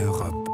Europe.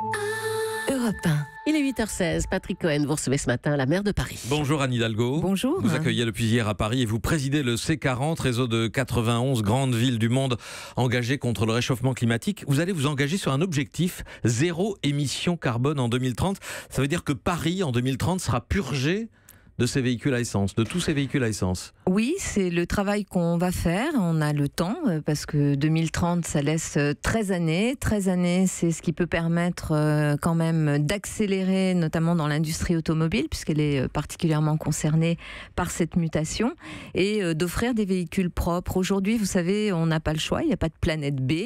Europe 1. Il est 8h16. Patrick Cohen, vous recevez ce matin la maire de Paris. Bonjour Anne Hidalgo. Bonjour. Vous accueillez depuis hier à Paris et vous présidez le C40, réseau de 91 grandes villes du monde engagées contre le réchauffement climatique. Vous allez vous engager sur un objectif zéro émission carbone en 2030. Ça veut dire que Paris en 2030 sera purgé de ces véhicules à essence, de tous ces véhicules à essence. Oui, c'est le travail qu'on va faire. On a le temps parce que 2030, ça laisse 13 années. 13 années, c'est ce qui peut permettre quand même d'accélérer, notamment dans l'industrie automobile, puisqu'elle est particulièrement concernée par cette mutation, et d'offrir des véhicules propres. Aujourd'hui, vous savez, on n'a pas le choix. Il n'y a pas de planète B.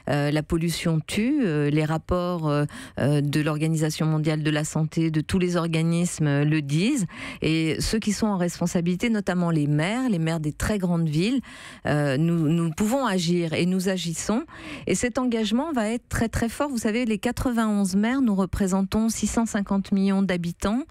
La pollution tue. Les rapports de l'Organisation mondiale de la santé, de tous les organismes le disent. Et ceux qui sont en responsabilité, notamment les maires des très grandes villes, nous pouvons agir et nous agissons. Et cet engagement va être très très fort. Vous savez, les 91 maires, nous représentons 650 millions d'habitants,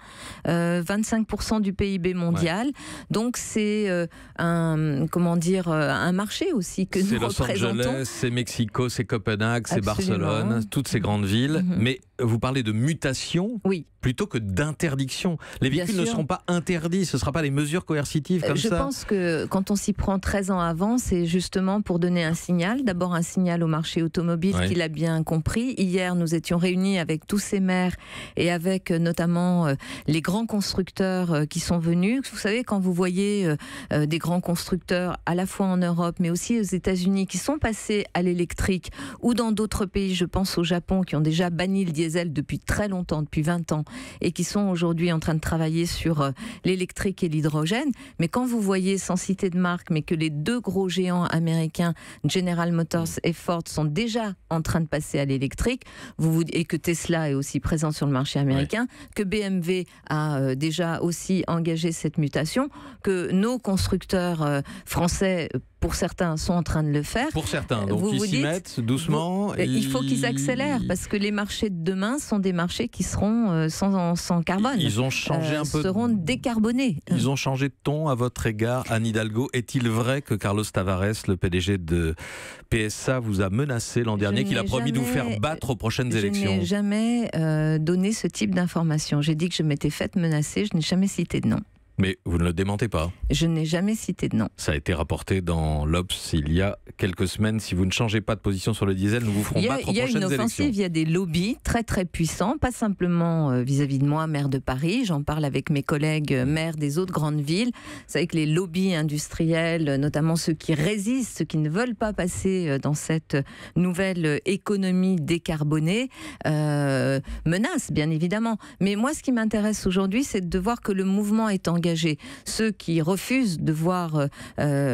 25% du PIB mondial. Ouais. Donc c'est un marché aussi que nous représentons. C'est Los Angeles, c'est Mexico, c'est Copenhague, c'est Barcelone, toutes ces grandes villes. Mais vous parlez de mutation plutôt que d'interdiction. Les véhicules ne seront pas interdits, ce ne sera pas les mesures coercitives comme ça. Je pense que quand on s'y prend 13 ans avant, c'est justement pour donner un signal. D'abord un signal au marché automobile qu'il a bien compris. Hier, nous étions réunis avec tous ces maires et avec notamment les grands constructeurs qui sont venus. Vous savez, quand vous voyez des grands constructeurs à la fois en Europe mais aussi aux États-Unis qui sont passés à l'électrique, ou dans d'autres pays, je pense au Japon, qui ont déjà banni le diesel depuis très longtemps, depuis 20 ans, et qui sont aujourd'hui en train de travailler sur l'électrique et l'hydrogène. Mais quand vous voyez, sans citer de marque, mais que les deux gros géants américains, General Motors et Ford, sont déjà en train de passer à l'électrique, et que Tesla est aussi présent sur le marché américain, que BMW a déjà aussi engagé cette mutation, que nos constructeurs français, pour certains, sont en train de le faire. Pour certains, donc ils s'y mettent doucement. Il faut qu'ils accélèrent, parce que les marchés de demain sont des marchés qui seront sans carbone. Ils ont changé un peu. Seront décarbonés. Ils ont changé de ton à votre égard, Anne Hidalgo. Est-il vrai que Carlos Tavares, le PDG de PSA, vous a menacé l'an dernier, qu'il a promis de vous faire battre aux prochaines élections? Je n'ai jamais donné ce type d'information. J'ai dit que je m'étais faite menacer, je n'ai jamais cité de nom. Mais vous ne le démentez pas? Je n'ai jamais cité de nom. Ça a été rapporté dans l'Obs il y a quelques semaines. Si vous ne changez pas de position sur le diesel, nous vous ferons battre aux prochaines élections. Il y a une offensive, il y a des lobbies très très puissants, pas simplement vis-à-vis de moi, maire de Paris. J'en parle avec mes collègues maires des autres grandes villes. Vous savez que les lobbies industriels, notamment ceux qui résistent, ceux qui ne veulent pas passer dans cette nouvelle économie décarbonée, menacent bien évidemment. Mais moi, ce qui m'intéresse aujourd'hui, c'est de voir que le mouvement est engagé. Ceux qui refusent de voir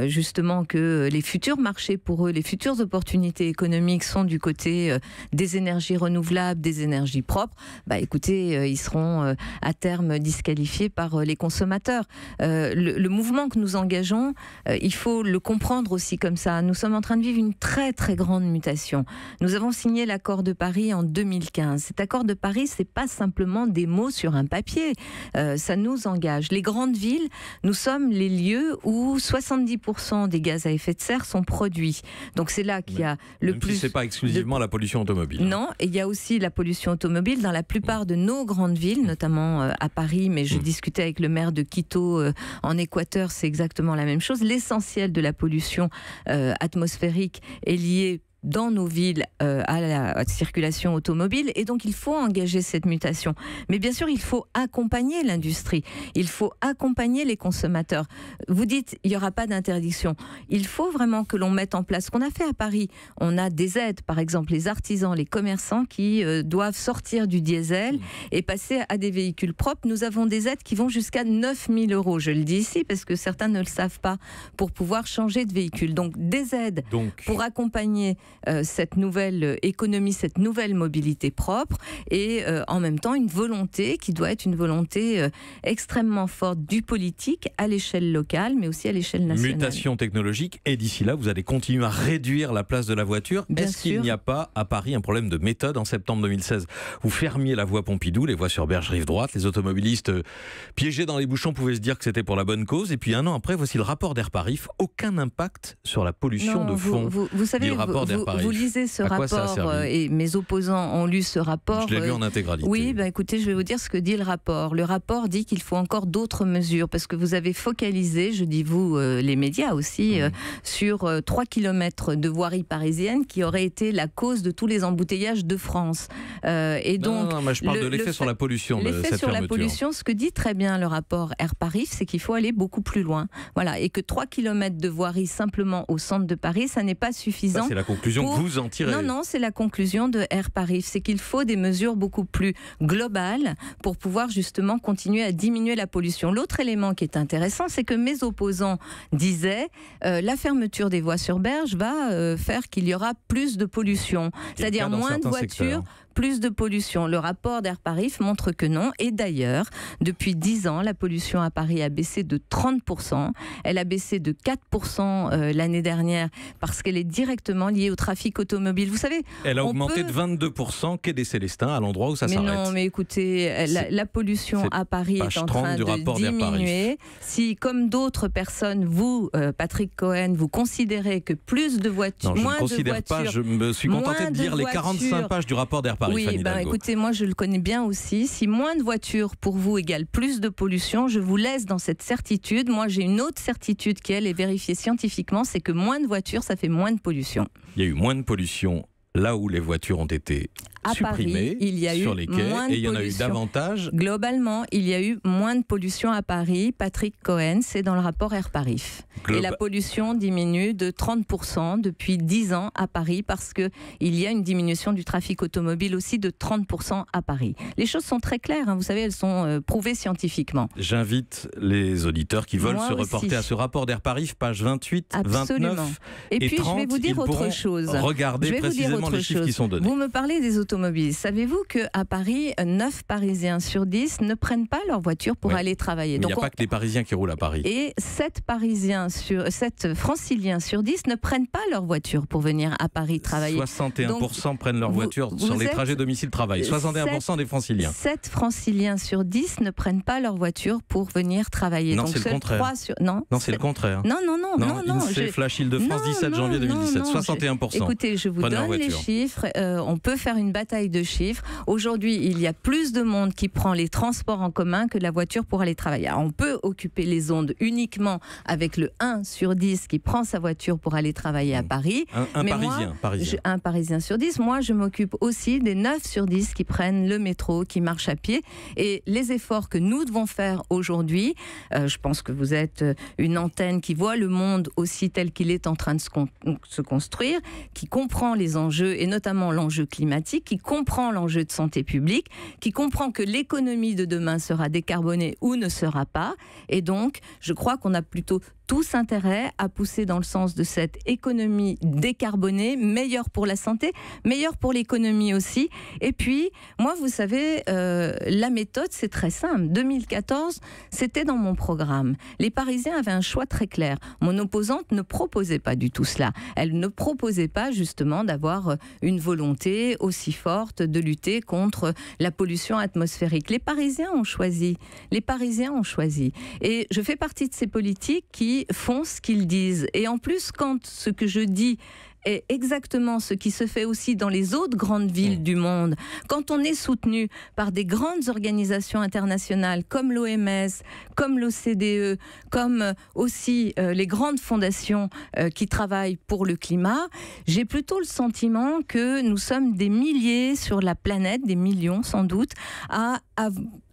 justement que les futurs marchés pour eux, les futures opportunités économiques sont du côté des énergies renouvelables, des énergies propres, écoutez, ils seront à terme disqualifiés par les consommateurs. Le mouvement que nous engageons, il faut le comprendre aussi comme ça. Nous sommes en train de vivre une très très grande mutation. Nous avons signé l'accord de Paris en 2015. Cet accord de Paris, c'est pas simplement des mots sur un papier. Ça nous engage. Les grandes villes, nous sommes les lieux où 70% des gaz à effet de serre sont produits. Donc c'est là qu'il y a le plus... c'est pas exclusivement la pollution automobile. Non, et il y a aussi la pollution automobile dans la plupart de nos grandes villes, notamment à Paris, mais je discutais avec le maire de Quito en Équateur, c'est exactement la même chose. L'essentiel de la pollution atmosphérique est lié dans nos villes à la circulation automobile, et donc il faut engager cette mutation. Mais bien sûr, il faut accompagner l'industrie, il faut accompagner les consommateurs. Vous dites, il n'y aura pas d'interdiction. Il faut vraiment que l'on mette en place ce qu'on a fait à Paris. On a des aides, par exemple les artisans, les commerçants qui doivent sortir du diesel et passer à des véhicules propres. Nous avons des aides qui vont jusqu'à 9 000 €, je le dis ici parce que certains ne le savent pas, pour pouvoir changer de véhicule. Donc des aides pour accompagner cette nouvelle économie, cette nouvelle mobilité propre, et en même temps une volonté qui doit être une volonté extrêmement forte du politique à l'échelle locale, mais aussi à l'échelle nationale. Mutation technologique, et d'ici là, vous allez continuer à réduire la place de la voiture. Est-ce qu'il n'y a pas à Paris un problème de méthode? En septembre 2016, vous fermiez la voie Pompidou, les voies sur berge rive droite. Les automobilistes piégés dans les bouchons pouvaient se dire que c'était pour la bonne cause. Et puis un an après, voici le rapport d'Airparif. Aucun impact sur la pollution de fond. Vous savez, du rapport d'Airparif. vous lisez ce À quoi ça a rapport, servi et mes opposants ont lu ce rapport. Je l'ai lu en intégralité. Oui, écoutez, je vais vous dire ce que dit le rapport. Le rapport dit qu'il faut encore d'autres mesures, parce que vous avez focalisé, je dis vous, les médias aussi, sur 3 kilomètres de voirie parisienne qui aurait été la cause de tous les embouteillages de France. Et donc, non, mais je parle de l'effet sur la pollution de l'effet cette sur fermeture. la pollution, ce que dit très bien le rapport Air Paris, c'est qu'il faut aller beaucoup plus loin. Voilà, et que 3 kilomètres de voirie simplement au centre de Paris, ça n'est pas suffisant. C'est la conclusion que vous en tirez. Non, c'est la conclusion de Air Paris. C'est qu'il faut des mesures beaucoup plus globales pour pouvoir justement continuer à diminuer la pollution. L'autre élément qui est intéressant, c'est que mes opposants disaient la fermeture des voies sur berge va faire qu'il y aura plus de pollution. C'est-à-dire moins de voitures, plus de pollution. Le rapport d'Air Paris montre que non. Et d'ailleurs, depuis 10 ans, la pollution à Paris a baissé de 30%. Elle a baissé de 4% l'année dernière parce qu'elle est directement liée au trafic automobile. Vous savez, elle a augmenté de 22% quai des Célestins, à l'endroit où ça s'arrête. Mais non, mais écoutez, la pollution à Paris est en train de diminuer. Si, comme d'autres personnes, vous, Patrick Cohen, vous considérez que plus de voitures, moins de voitures... Non, je ne considère pas, je me suis contenté de lire les 45 pages du rapport d'Air Paris. Oui, écoutez, moi je le connais bien aussi. Si moins de voitures pour vous égale plus de pollution, je vous laisse dans cette certitude. Moi j'ai une autre certitude qui elle est vérifiée scientifiquement, c'est que moins de voitures, ça fait moins de pollution. Il y a eu moins de pollution là où les voitures ont été supprimées, il y a sur eu les quais, moins de et il y en a eu pollution. davantage. Globalement, il y a eu moins de pollution à Paris. Patrick Cohen, c'est dans le rapport Air Paris. Et la pollution diminue de 30% depuis 10 ans à Paris parce qu'il y a une diminution du trafic automobile aussi de 30% à Paris. Les choses sont très claires, hein, vous savez, elles sont prouvées scientifiquement. J'invite les auditeurs qui veulent se reporter à ce rapport d'Air Paris, page 28, Absolument. 29 et puis, 30. Je vais vous dire autre chose. Regardez précisément les chiffres qui sont donnés. Vous me parlez des automobiles. Savez-vous qu'à Paris, 9 Parisiens sur 10 ne prennent pas leur voiture pour aller travailler. Il n'y a pas que les Parisiens qui roulent à Paris. Et 7 Franciliens sur 10 ne prennent pas leur voiture pour venir à Paris travailler. 61% prennent leur voiture sur les trajets domicile-travail. 61% des Franciliens. 7 Franciliens sur 10 ne prennent pas leur voiture pour venir travailler. Non, donc c'est le contraire. Non, c'est le contraire. Non. INSEE Flash Île-de-France, 17 janvier 2017. 61%. Écoutez, je vous donne les chiffres. On peut faire une bataille de chiffres. Aujourd'hui, il y a plus de monde qui prend les transports en commun que la voiture pour aller travailler. Alors, on peut occuper les ondes uniquement avec le 1 sur 10 qui prend sa voiture pour aller travailler à Paris. Un Parisien. Un Parisien sur 10. Moi, je m'occupe aussi des 9 sur 10 qui prennent le métro, qui marchent à pied. Et les efforts que nous devons faire aujourd'hui, je pense que vous êtes une antenne qui voit le monde aussi tel qu'il est en train de se construire, qui comprend les enjeux, et notamment l'enjeu climatique, qui comprend l'enjeu de santé publique, qui comprend que l'économie de demain sera décarbonée ou ne sera pas. Et donc, je crois qu'on a plutôt tous intérêt à pousser dans le sens de cette économie décarbonée, meilleure pour la santé, meilleure pour l'économie aussi. Et puis, moi, vous savez, la méthode, c'est très simple. 2014, c'était dans mon programme. Les Parisiens avaient un choix très clair. Mon opposante ne proposait pas du tout cela. Elle ne proposait pas justement d'avoir une volonté aussi forte de lutter contre la pollution atmosphérique. Les Parisiens ont choisi. Les Parisiens ont choisi. Et je fais partie de ces politiques qui font ce qu'ils disent. Et en plus, quand ce que je dis est exactement ce qui se fait aussi dans les autres grandes villes du monde, quand on est soutenu par des grandes organisations internationales comme l'OMS, comme l'OCDE, comme aussi les grandes fondations qui travaillent pour le climat, j'ai plutôt le sentiment que nous sommes des milliers sur la planète, des millions sans doute, à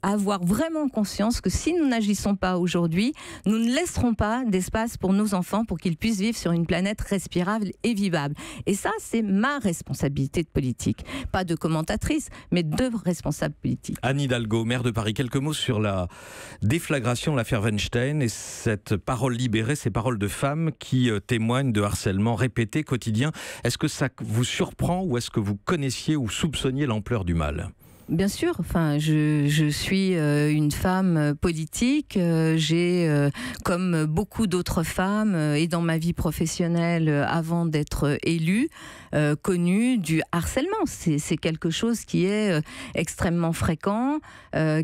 avoir vraiment conscience que si nous n'agissons pas aujourd'hui, nous ne laisserons pas d'espace pour nos enfants pour qu'ils puissent vivre sur une planète respirable et vivable. Et ça, c'est ma responsabilité de politique. Pas de commentatrice, mais de responsable politique. Anne Hidalgo, maire de Paris, quelques mots sur la déflagration, l'affaire Weinstein et cette parole libérée, ces paroles de femmes qui témoignent de harcèlement répété, quotidien. Est-ce que ça vous surprend ou est-ce que vous connaissiez ou soupçonniez l'ampleur du mal ? Bien sûr. Enfin, je suis une femme politique. J'ai, comme beaucoup d'autres femmes, et dans ma vie professionnelle, avant d'être élue, connu du harcèlement. C'est quelque chose qui est extrêmement fréquent,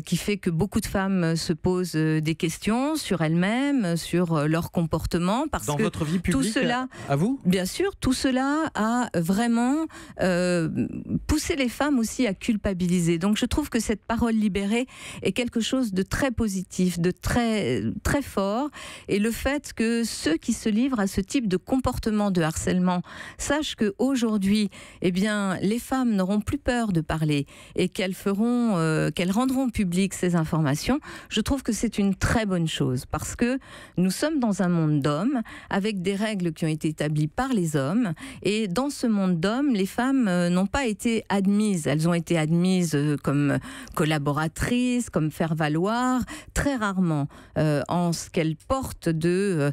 qui fait que beaucoup de femmes se posent des questions sur elles-mêmes, sur leur comportement. Parce dans que votre vie publique, tout cela, à vous ? Bien sûr, tout cela a vraiment poussé les femmes aussi à culpabiliser. Donc je trouve que cette parole libérée est quelque chose de très positif, de très, très fort. Et le fait que ceux qui se livrent à ce type de comportement de harcèlement sachent qu'aujourd'hui, eh bien, les femmes n'auront plus peur de parler et qu'elles rendront publiques ces informations, je trouve que c'est une très bonne chose parce que nous sommes dans un monde d'hommes avec des règles qui ont été établies par les hommes et dans ce monde d'hommes, les femmes n'ont pas été admises. Elles ont été admises comme collaboratrices, comme faire valoir, très rarement en ce qu'elles portent de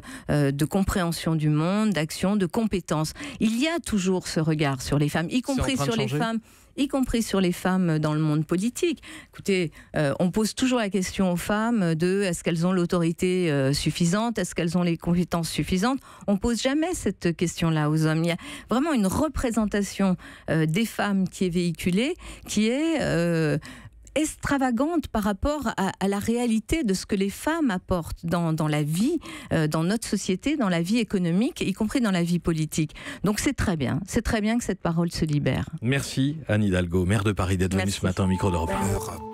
compréhension du monde, d'action, de compétences. Il y a toujours ce regard sur les femmes, y compris sur les femmes. Y compris sur les femmes dans le monde politique. Écoutez, on pose toujours la question aux femmes de est-ce qu'elles ont l'autorité suffisante, est-ce qu'elles ont les compétences suffisantes. On pose jamais cette question-là aux hommes. Il y a vraiment une représentation des femmes qui est véhiculée, qui est extravagante par rapport à la réalité de ce que les femmes apportent dans la vie, dans notre société, dans la vie économique, y compris dans la vie politique. Donc c'est très bien que cette parole se libère. Merci Anne Hidalgo, maire de Paris, d'être venue ce matin au micro d'Europe 1.